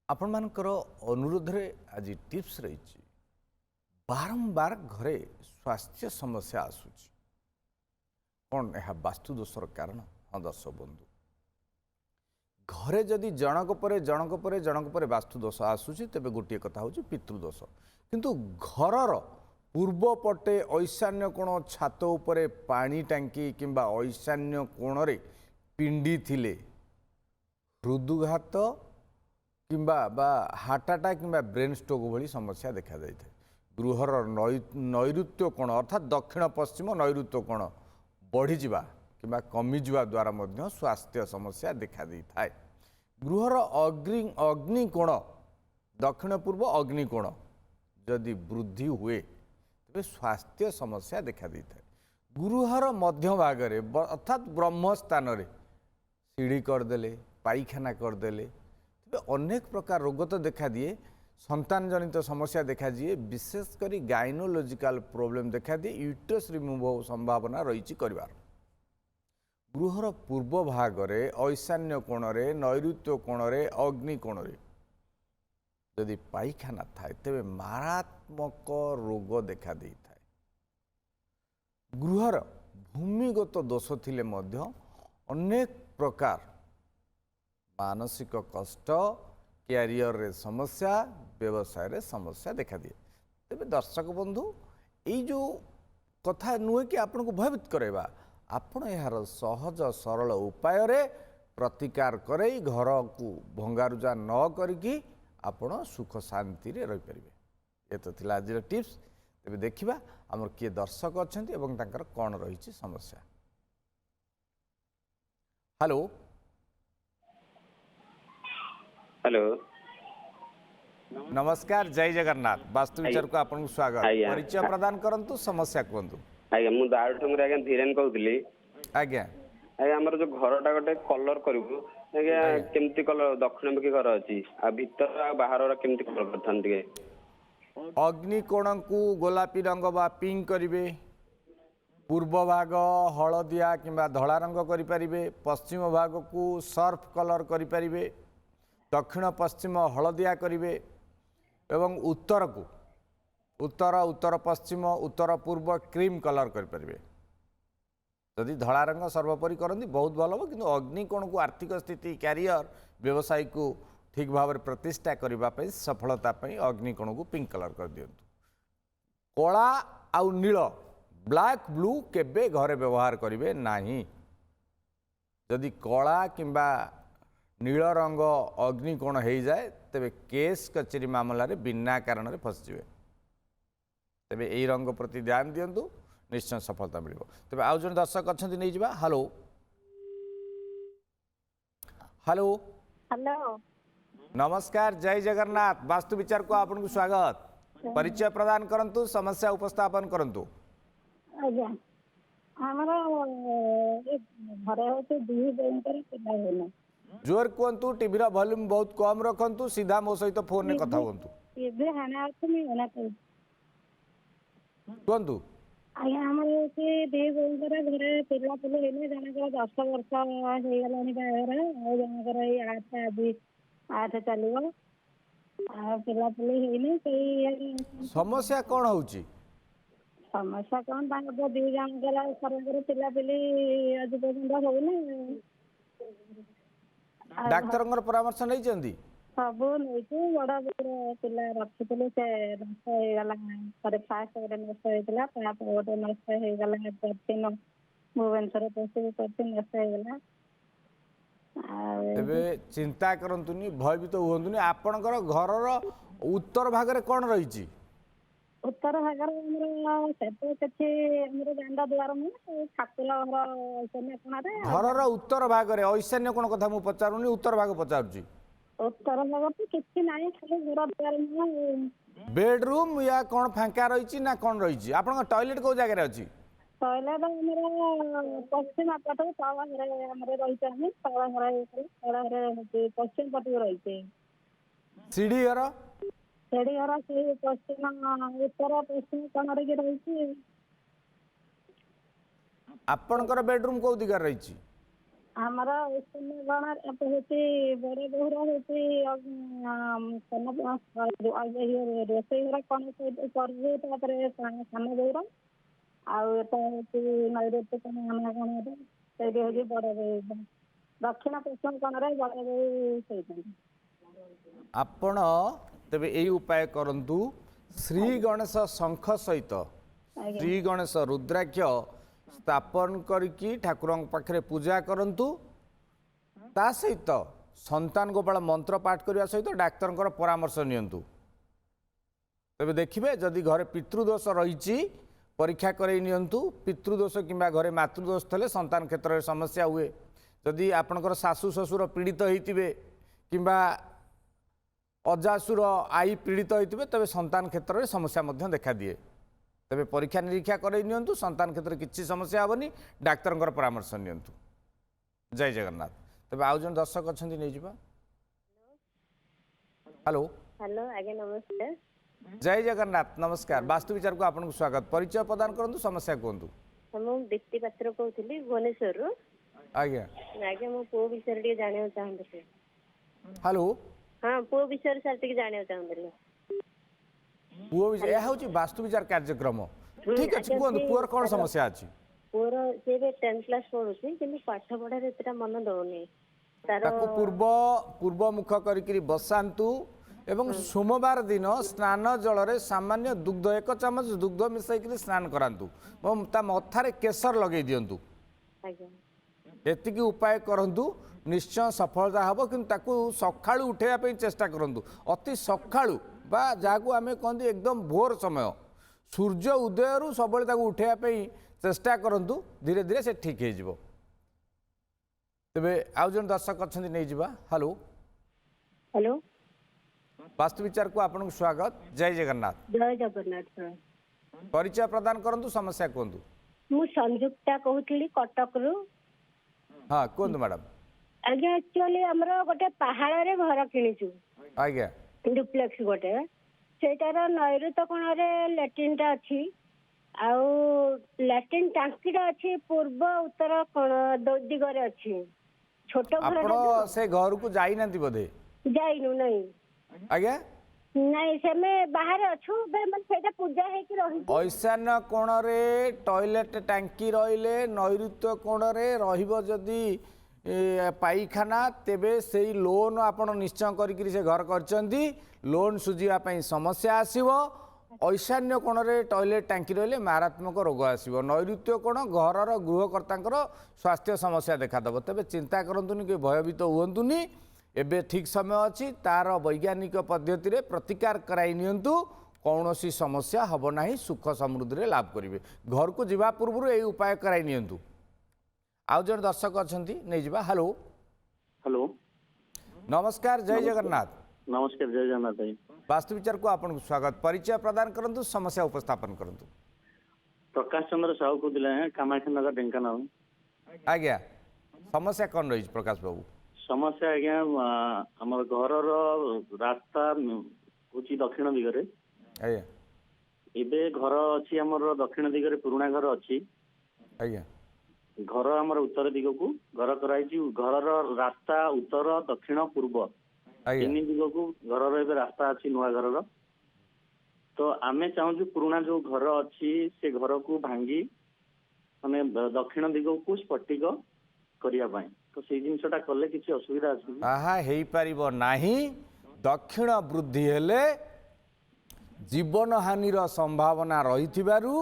आपण मानकर अनुरोध रे आज टिप्स रही बारंबार घरे स्वास्थ्य समस्या आसूची कौन यह वास्तुदोषर कारण। हाँ दर्शक बंधु घरे जदि जनक पर वास्तुदोष आसूची तेबे गोटे कथा हूँ पितृदोष। किंतु घरर पूर्व पटे ईशान्य कोण छात उपरे पानी टांकी किंबा ईशान्य कोण रे पिंडी थिले हृदघात किंबा हार्ट अटैक किंबा ब्रेन स्ट्रोक भली समस्या देखा जाए। गृहर नैऋत्य कोण अर्थात दक्षिण पश्चिम नैऋत्य कोण बढ़ीजा कि कमिजा द्वारा मध्य स्वास्थ्य समस्या देखा दी थाए। गृहर अग्निकोण दक्षिण पूर्व अग्निकोण जदि वृद्धि हुए तेज स्वास्थ्य समस्या देखा दी थाए। गृहर मध्य भागरे अर्थात ब्रह्म स्थान सीढ़ी करदेले पाइखाना करदेले अनेक प्रकार रोग तो देखा दिए, संतान जनित समस्या देखा दिए, विशेषकर गाइनोलॉजिकल प्रॉब्लम देखा दिए, यूट्रस रिमूव संभावना रही करिवार। गृहर पूर्व भागरे ईशान्य कोणरे नैऋत्य कोणरे अग्निकोण जदि पाइखाना थाए तेबे मारात्मक रोग देखा दे थाए। गृहर भूमिगत दोष थिले मध्य अनेक प्रकार मानसिक कष्ट कैरियर रे समस्या व्यवसाय रे समस्या देखा दिए। तेबे दर्शक बंधु ये जो कथा नुहे कि आपन को भयभीत करवा आपण यार सहज सरल उपाय रे प्रतिकार करे घर को भंगारुजा न करिकी आपण सुख शांति रे रही परिबे। ये तो थिला आज टिप्स। तेबे देखिबा हमर किए दर्शक अछंती एवं तांकर कोन रही समस्या। हेलो हेलो नमस्कार, जय जगन्नाथ। वास्तु विचार को आपन स्वागत। परिचय प्रदान करंतु, समस्या कहंतु। आज्ञा मु दारुठंगरे आज्ञा धीरेन कहउतली। आज्ञा आज्ञा हमर जो घरटा गोटे कलर करबु आज्ञा केमती कलर दक्षिणमुखी घर अछि आ भीतर आ बाहर केमती कलर करथान दिए। अग्नि कोण को गोलापी रंग बा पिंक करिवे, पूर्व भाग हलदिया किंबा धला रंग करि परिबे, पश्चिम भाग को सर्फ कलर करि परिबे, दक्षिण पश्चिम हलदिया करिवे एवं उत्तर को उत्तर पश्चिम उत्तर पूर्व क्रीम कलर करें। जदि धला रंग सर्वोपरि करती बहुत भल हम, किंतु अग्निकोण को आर्थिक स्थिति कैरियर व्यवसाय को ठीक भाव में प्रतिष्ठा करने सफलता अग्निकोण को पिंक कलर कर दिंतु। कला आउ नील ब्लैक ब्लू केबे घरे व्यवहार करेंगे नहीं। जदि कला किंबा नील रंग अग्निकोण हो जाए तेबे केस कचेरी मामला रे बिना कारण रे फसजिवे। तेबे एई रंग प्रति ध्यान दियंतु, निश्चय सफलता मिलिबो। तेबे आउ जन दर्शक अछंती नै जिबा। हेलो हेलो हेलो नमस्कार, जय जगन्नाथ। वास्तु विचार को आपन को स्वागत। परिचय प्रदान करंतु, समस्या उपस्थापन करंतु। आज्ञा हमरा घरे होते दी बैंकर पिला होना जोर कहतु, टीवी रा वॉल्यूम बहुत कम रखंतु, सीधा मो सहित फोन ने कथा होंतु। ये हाना अर्थ में होना कहतु आज्ञा हमर से दी बैंकर घरे पिला पिले हेले जनकर 10 वर्ष हे गलानी बाहर और जनकर 8 आदि 8 चलिबो आ पिला पिले हेले से समस्या कौन होची? समस्या कौन तांको दी जनकर सरकर पिला पिले आज पर्यंत होने डाक्तर परामर्श नहीं चंदी सब नहीं बड़ा बड़ा पिला रखिले से नष्ट हो गला। पर फास्ट गोटे नष्ट होइतला तापर गोटे नष्ट हो गला। प्रतिन भुवनेश्वर पसे प्रतिन नष्ट हो गला। एबे चिंता करंतुनी, भयभीत हुंतुनी। आपनकर घरर उत्तर भागरे कोन रहिची? उत्तर भागरे हमर सेतो कछि हमर जांडा द्वार में ठाकुर घर ईशान्य कोणारे घरर उत्तर भागरे ईशान्य कोण कथा मु पचारुनी, उत्तर भाग पचारुची। उत्तर भाग तो किछि नाही, खाली घर द्वार में बेडरूम या कोन फांका रहिची ना कोन रहिची? आपन टॉयलेट को जगह रे अछि? टॉयलेट हमर पश्चिम पट तवा घरे हमर रहिछ। हम तवा घरे पश्चिम पट रहिछ। सीढ़ी घर सीढ़ी घर से पश्चिम उत्तर पश्चिम कोण रे रहिछ। आपनकर बेडरूम को दिगार रहिची? ଆମର ଉଷୁମ ଗଣ ହଉଛି ବଡ ବୋହୁର ହଉଛି ରୋଷେଇ ଘର କଣ କରିବୁ, ତାପରେ ସାନ ବୋହୁର ଆଉ ଏଟା ହଉଛି ନୈଋତ୍ୟ କୋଣ ଆମ କୋଣରେ, ସେଇଠି ହଉଛି ବଡ ବୋହୁ। ଦକ୍ଷିଣ ପଶ୍ଚିମ କୋଣରେ ବଡ ବୋହୁ ଶୋଇଛନ୍ତି। ଆପଣ ତେବେ ଏଇ ଉପାୟ କରନ୍ତୁ। ଶ୍ରୀ ଗଣେଶ ଶଙ୍ଖ ସହିତ ଆଜ୍ଞା ଶ୍ରୀ ଗଣେଶ ରୁଦ୍ରାକ୍ଷ ସ୍ଥାପନ କରିକି ଠାକୁରଙ୍କ ପାଖରେ ପୂଜା କରନ୍ତୁ। ତା ସହିତ ସନ୍ତାନ ଗୋପାଳ ମନ୍ତ୍ର ପାଠ କରିବା ସହିତ ଡାକ୍ତରଙ୍କର ପରାମର୍ଶ ନିଅନ୍ତୁ। ତେବେ ଦେଖିବେ ଯଦି ଘରେ ପିତୃଦୋଷ ରହିଛି ପରୀକ୍ଷା କରାଇ ନିଅନ୍ତୁ। ପିତୃଦୋଷ କିମ୍ବା ଘରେ ମାତୃଦୋଷ ଥିଲେ ସନ୍ତାନ କ୍ଷେତ୍ରରେ ସମସ୍ୟା ହୁଏ। ଯଦି ଆପଣଙ୍କର ଶାଶୁ ଶ୍ୱଶୁର ପୀଡ଼ିତ ହେଇଥିବେ କିମ୍ବା ଅଜାସୁର ଆଈ ପୀଡ଼ିତ ହୋଇଥିବେ ତେବେ ସନ୍ତାନ କ୍ଷେତ୍ରରେ ସମସ୍ୟା ମଧ୍ୟ ଦେଖାଦିଏ। ତେବେ ପରୀକ୍ଷା ନିରୀକ୍ଷା କରାଇ ନିଅନ୍ତୁ। ସନ୍ତାନ କ୍ଷେତ୍ରରେ କିଛି ସମସ୍ୟା ହେବନି। ଡାକ୍ତରଙ୍କର ପରାମର୍ଶ ନିଅନ୍ତୁ। ଜୟ ଜଗନ୍ନାଥ। ତେବେ ଆଉ ଜଣେ ଦର୍ଶକ ଅଛନ୍ତି, ନେଇଯିବା। ହ୍ୟାଲୋ ହ୍ୟାଲୋ ଆଜ୍ଞା ନମସ୍କାର। ଜୟ ଜଗନ୍ନାଥ। ନମସ୍କାର। ବାସ୍ତୁ ବିଚାରକୁ ଆପଣଙ୍କୁ ସ୍ୱାଗତ। ପରିଚୟ ପ୍ରଦାନ କରନ୍ତୁ, ସମସ୍ୟା କୁହନ୍ତୁ। ମୁଁ ଦୀପ୍ତି ପାତ୍ର କହୁଥିଲି ଭୁବନେଶ୍ୱରରୁ। ଆଜ୍ଞା ଆଜ୍ଞା ମୋ ପୁଅ ବିଷୟରେ ଟିକେ ଜାଣିବାକୁ ଚାହୁଁଥିଲି। ହ୍ୟାଲୋ ହଁ ପୁଅ ବିଷୟରେ ସାର୍ ଟିକେ ଜାଣିବାକୁ ଚାହୁଁଥିଲି। ପୁଅ ବିଷୟ ଏହା ହେଉଛି ବାସ୍ତୁ ବିଚାର କାର୍ଯ୍ୟକ୍ରମ। ଠିକ୍ ଅଛି, ଆଜ୍ଞା, କୁହନ୍ତୁ ପୁଅର କ'ଣ ତାର ସମସ୍ୟା ଅଛି? ପୁଅର ସେ ଏବେ 10th କ୍ଲାସ୍ ପଢୁଛି କିନ୍ତୁ ପାଠ ପଢାରେ ଏତେଟା ମନ ଦଉନି। ତାକୁ ପୂର୍ବ ମୁଖ କରିକି ବସାନ୍ତୁ ଏବଂ ସୋମବାର ଦିନ ସ୍ନାନ ଜଳରେ ସାମାନ୍ୟ ଦୁଗ୍ଧ 1 ଚାମଚ ଦୁଗ୍ଧ ମିଶାଇକି ସ୍ନାନ କରାନ୍ତୁ ଏବଂ ତା ମଥାରେ କେଶର ଲଗାଇ ଦିଅନ୍ତୁ। ଆଜ୍ଞା ଏତିକି ଉପାୟ କରନ୍ତୁ, ନିଶ୍ଚୟ ସଫଳତା ହେବ। କିନ୍ତୁ ତାକୁ ସକାଳୁ ଉଠାଇବା ପାଇଁ ଚେଷ୍ଟା କରନ୍ତୁ। ଅତି ସକାଳୁ ବା ଯାହାକୁ ଆମେ କହନ୍ତି ଏକଦମ ଭୋର ସମୟ, ସୂର୍ଯ୍ୟ ଉଦୟରୁ ସବୁବେଳେ ତାକୁ ଉଠାଇବା ପାଇଁ ଚେଷ୍ଟା କରନ୍ତୁ। ଧୀରେ ଧୀରେ ସେ ଠିକ୍ ହେଇଯିବ। ତେବେ ଆଉ ଜଣେ ଦର୍ଶକ ଅଛନ୍ତି, ନେଇଯିବା। ହ୍ୟାଲୋ ହ୍ୟାଲୋ ବାସ୍ତୁ ବିଚାରକୁ ଆପଣଙ୍କୁ ସ୍ୱାଗତ। ଜୟ ଜଗନ୍ନାଥ। ଜୟ ଜଗନ୍ନାଥ ସାର୍। ପରିଚୟ ପ୍ରଦାନ କରନ୍ତୁ, ସମସ୍ୟା କୁହନ୍ତୁ। ମୁଁ ସଂଯୁକ୍ତା କହୁଥିଲି କଟକରୁ। ହଁ କୁହନ୍ତୁ ମ୍ୟାଡ଼ାମ। ଆଜ୍ଞା ଆକ୍ଚୁଆଲି ଆମର ଗୋଟେ ପାହାଳରେ ଘର କିଣିଛୁ, ଆଜ୍ଞା ଡୁପ୍ଲେକ୍ସ ଗୋଟେ। ସେଇଟାର ନୈಋତ୍ୟ କୋଣରେ ଲାଟ୍ରିନ୍ଟା ଅଛି, ଆଉ ଲାଟ୍ରିନ୍ ଟାଙ୍କିଟା ଅଛି ପୂର୍ବ ଉତ୍ତର କୋଣ ଦିଗରେ ଅଛି। ଛୋଟ ଆପଣ ଘରଟା ସେ ଘରକୁ ଯାଇନାହାନ୍ତି ବୋଧେ? ଯାଇନୁ ନାଇଁ। ଆଜ୍ଞା ନାଇଁ ସେମେ ବାହାରେ ଅଛୁ, ମାନେ ସେଇଟା ପୂଜା ହେଇକି ରହିଛି। ଈଶାନ୍ୟ କୋଣରେ ଟଏଲେଟ ଟାଙ୍କି ରହିଲେ ନୈଋତ୍ୟ କୋଣରେ ରହିବ ଯଦି ପାଇଖାନା, ତେବେ ସେଇ ଲୋନ୍ ଆପଣ ନିଶ୍ଚୟ କରିକି ସେ ଘର କରିଛନ୍ତି। ଲୋନ୍ ସୁଝିବା ପାଇଁ ସମସ୍ୟା ଆସିବ। ଈଶାନ୍ୟ କୋଣରେ ଟଏଲେଟ ଟାଙ୍କି ରହିଲେ ମାରାତ୍ମକ ରୋଗ ଆସିବ। ନୈଋତ୍ୟ କୋଣ ଘରର ଗୃହକର୍ତ୍ତାଙ୍କର ସ୍ୱାସ୍ଥ୍ୟ ସମସ୍ୟା ଦେଖାଦେବ। ତେବେ ଚିନ୍ତା କରନ୍ତୁନି କି ଭୟଭୀତ ହୁଅନ୍ତୁନି। ଏବେ ଠିକ୍ ସମୟ ଅଛି। ତାର ବୈଜ୍ଞାନିକ ପଦ୍ଧତିରେ ପ୍ରତିକାର କରାଇ ନିଅନ୍ତୁ। କୌଣସି ସମସ୍ୟା ହେବ ନାହିଁ। ସୁଖ ସମୃଦ୍ଧିରେ ଲାଭ କରିବେ। ଘରକୁ ଯିବା ପୂର୍ବରୁ ଏହି ଉପାୟ କରାଇ ନିଅନ୍ତୁ। ଆଉ ଜଣେ ଦର୍ଶକ ଅଛନ୍ତି, ନେଇଯିବା। ହ୍ୟାଲୋ ହ୍ୟାଲୋ ନମସ୍କାର। ଜୟ ଜଗନ୍ନାଥ। ନମସ୍କାର, ଜୟ ଜଗନ୍ନାଥ ଭାଇ। ବାସ୍ତୁ ବିଚାରକୁ ଆପଣଙ୍କୁ ସ୍ୱାଗତ। ପରିଚୟ ପ୍ରଦାନ କରନ୍ତୁ, ସମସ୍ୟା ଉପସ୍ଥାପନ କରନ୍ତୁ। ପ୍ରକାଶ ଚନ୍ଦ୍ର ସାହୁ କହୁଥିଲେ, କାମାକ୍ଷାନଗର ଢେଙ୍କାନାଳ। ଆଜ୍ଞା ସମସ୍ୟା କ'ଣ ରହିଛି ପ୍ରକାଶ ବାବୁ? ସମସ୍ୟା ଆଜ୍ଞା ଆମର ଘରର ରାସ୍ତା ହଉଛି ଦକ୍ଷିଣ ଦିଗରେ। ଆଜ୍ଞା ଏବେ ଘର ଅଛି ଆମର ଦକ୍ଷିଣ ଦିଗରେ, ପୁରୁଣା ଘର ଅଛି। ଆଜ୍ଞା ଘର ଆମର ଉତ୍ତର ଦିଗକୁ ଘର କରାଯାଇଛି। ଘରର ରାସ୍ତା ଉତ୍ତର ଦକ୍ଷିଣ ପୂର୍ବ ଆଜ୍ଞା 3 ଦିଗକୁ ଘରର ଏବେ ରାସ୍ତା ଅଛି ନୂଆ ଘରର। ତ ଆମେ ଚାହୁଁଛୁ ପୁରୁଣା ଯୋଉ ଘର ଅଛି ସେ ଘରକୁ ଭାଙ୍ଗି ମାନେ ଦକ୍ଷିଣ ଦିଗକୁ ସ୍ଫଟିକ କରିବା ପାଇଁ। ତ ସେଇ ଜିନିଷଟା କଲେ କିଛି ଅସୁବିଧା ଅଛି କି? ତାହା ହେଇପାରିବ ନାହିଁ। ଦକ୍ଷିଣ ବୃଦ୍ଧି ହେଲେ ଜୀବନ ହାନିର ସମ୍ଭାବନା ରହିଥିବାରୁ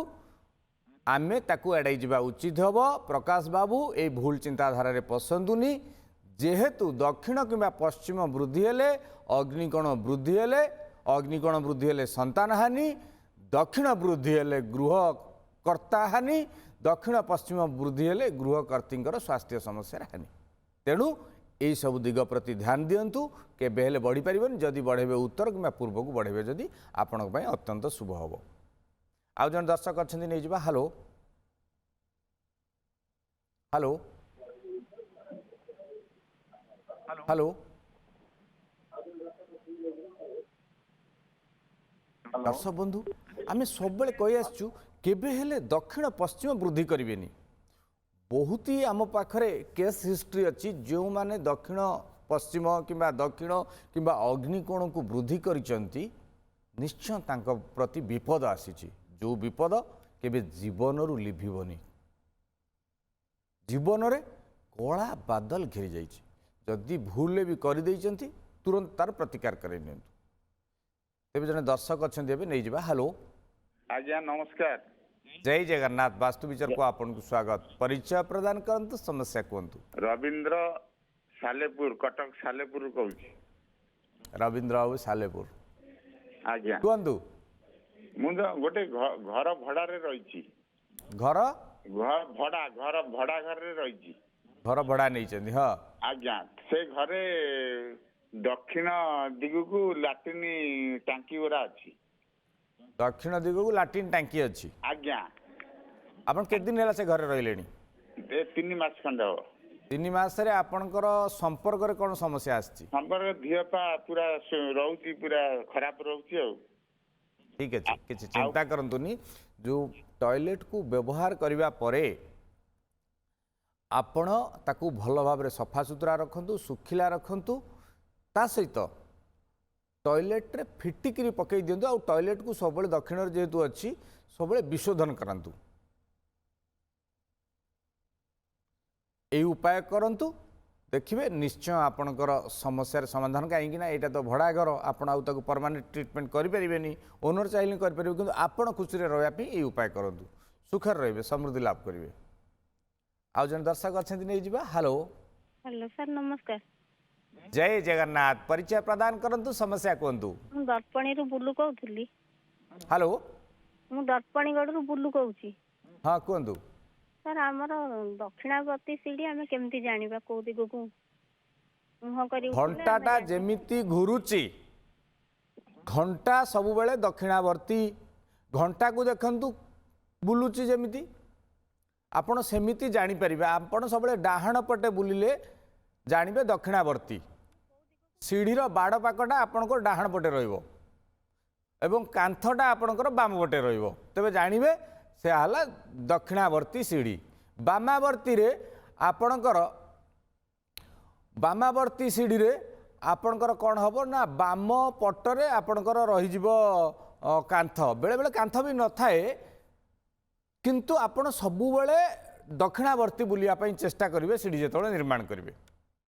ଆମେ ତାକୁ ଏଡ଼ାଇ ଯିବା ଉଚିତ ହେବ। ପ୍ରକାଶ ବାବୁ এই ଭୁଲ ଚିନ୍ତାଧାରାରେ ପଶନ୍ତୁନି। ଯେହେତୁ ଦକ୍ଷିଣ କିମ୍ବା ପଶ୍ଚିମ ବୃଦ୍ଧି ହେଲେ ଅଗ୍ନିକୋଣ ବୃଦ୍ଧି ହେଲେ ସନ୍ତାନ ହାନି, ଦକ୍ଷିଣ ବୃଦ୍ଧି ହେଲେ ଗୃହକର୍ତ୍ତା ହାନି, ଦକ୍ଷିଣ ପଶ୍ଚିମ ବୃଦ୍ଧି ହେଲେ ଗୃହକର୍ତ୍ତୀଙ୍କର ସ୍ୱାସ୍ଥ୍ୟ ସମସ୍ୟାର ହାନି। ତେଣୁ এই ସବୁ ଦିଗ ପ୍ରତି ଧ୍ୟାନ ଦିଅନ୍ତୁ। କେବେ ହେଲେ ବଢ଼ିପାରିବନି। ଯଦି ବଢ଼େଇବେ ଉତ୍ତର କିମ୍ବା ପୂର୍ବକୁ ବଢ଼େଇବେ ଯଦି ଆପଣଙ୍କ ପାଇଁ ଅତ୍ୟନ୍ତ ଶୁଭ ହେବ। ଆଉ ଜଣେ ଦର୍ଶକ ଅଛନ୍ତି, ନେଇଯିବା। ହ୍ୟାଲୋ ହ୍ୟାଲୋ ହ୍ୟାଲୋ ଦର୍ଶକ ବନ୍ଧୁ, ଆମେ ସବୁବେଳେ କହି ଆସିଛୁ କେବେ ହେଲେ ଦକ୍ଷିଣ ପଶ୍ଚିମ ବୃଦ୍ଧି କରିବେନି। बहुत ही आम पाखरे केस हिस्ट्री अच्छी जो माने दक्षिण पश्चिम किंबा दक्षिण किंबा अग्निकोण को वृद्धि करिसंती निश्चय तांको प्रति विपद आसीची जो विपद केबे जीवन रु लिभिबनी जीवन रे कला बादल घेरी जाइछि जदि भूल भी कर देइचंती तुरंत तार प्रतिकार करे नियंतु तेबे जने दर्शक अछंती एबे नै जिबा हेलो आज्ञा नमस्कार जय जगन्नाथ वास्तु विचार को आपन को स्वागत परिचय प्रदान करंतु समस्या कोंतु रविंद्र सालेपुर कटक सालेपुर कहूँ रविंद्र बाबू सालेपुर आज्ञा कोंतु मु गोटे घर भड़ारे रही घर घर भड़ा घर रही घर भड़ा नहीं हाँ आज्ञा से घरे दक्षिण दिगु लाट्रिन टांकी गुरा अच्छी दक्षिण दिग को लाट्रिन टांकी अच्छी आज्ञा आपन केते दिन है से घर रहिलेनी 3 मास खंड हो 3 मास रे आपनकर संपर्क रे कोन समस्या आछि संपर्क दिहपा पूरा रहउची पूरा खराब रहउची हो ठीक है किसी चिंता करंतुनी जो टॉयलेट को व्यवहार करबा परे आपण ताकू भल भाव रे सफा सुतरा रखंतु सुखिला रखंतु ता सहित टॉयलेट रे फिटिकरी पकई दिंतु आ टॉयलेट को सब दक्षिण जेहेतु अच्छी सब विशोधन करंतु यही उपाय करंतु देखिए निश्चय आपणकर समस्यार समाधान कहीं यहाँ तो भड़ा घर आपण आउ परमानेंट ट्रिटमेंट करें ओनर चाहिए करेंगे कि आपण खुशी रही ये उपाय करूँ सुखर रे समृद्धि लाभ करेंगे आउ जन दर्शक अच्छा नहीं जा हेलो हेलो सर नमस्कार जय जगन्नाथ परिचय प्रदान करंतु समस्या कहतु ମୁଁ ଦର୍ପଣୀରୁ ବୁଲୁ କହୁଥିଲି हेलो ମୁଁ ଦର୍ପଣୀଗଡ଼ରୁ ବୁଲୁ କହୁଛି हाँ कहतु ସାର୍ ଆମର ଦକ୍ଷିଣାବର୍ତ୍ତୀ ସିଡ଼ି ଆମେ କେମିତି ଜାଣିବା କୋଉ ଦିଗକୁ ମୁହଁ କରି घंटाटा जेमिति घुरुची घंटा सबु बेले दक्षिणावर्ती घंटा को देखंतु बुलुची जेमिति आपण सेमिति जानि परिबे आपण सबले डाहाण पटे बुलिले जानिबे दक्षिणावर्ती सीढ़ीर बाड़ पाकटा आपणकर डाहाण पटे रहिबो एवं कांथटा आपणकर बाम पटे रहिबो तबे जानिबे से हला दक्षिणावर्ती सीढ़ी बामावर्ती रे आपणकर बामावर्ती सीढ़ी रे आपणकर कौन हम ना बाम पटरे आपणकर रहीजिव कांथ बेले बेले कांथ भी न थाए किंतु आपण सबुबेले दक्षिणावर्ती बुलिया पई चेष्टा करिवे सीढ़ी जेतोळे निर्माण करिवे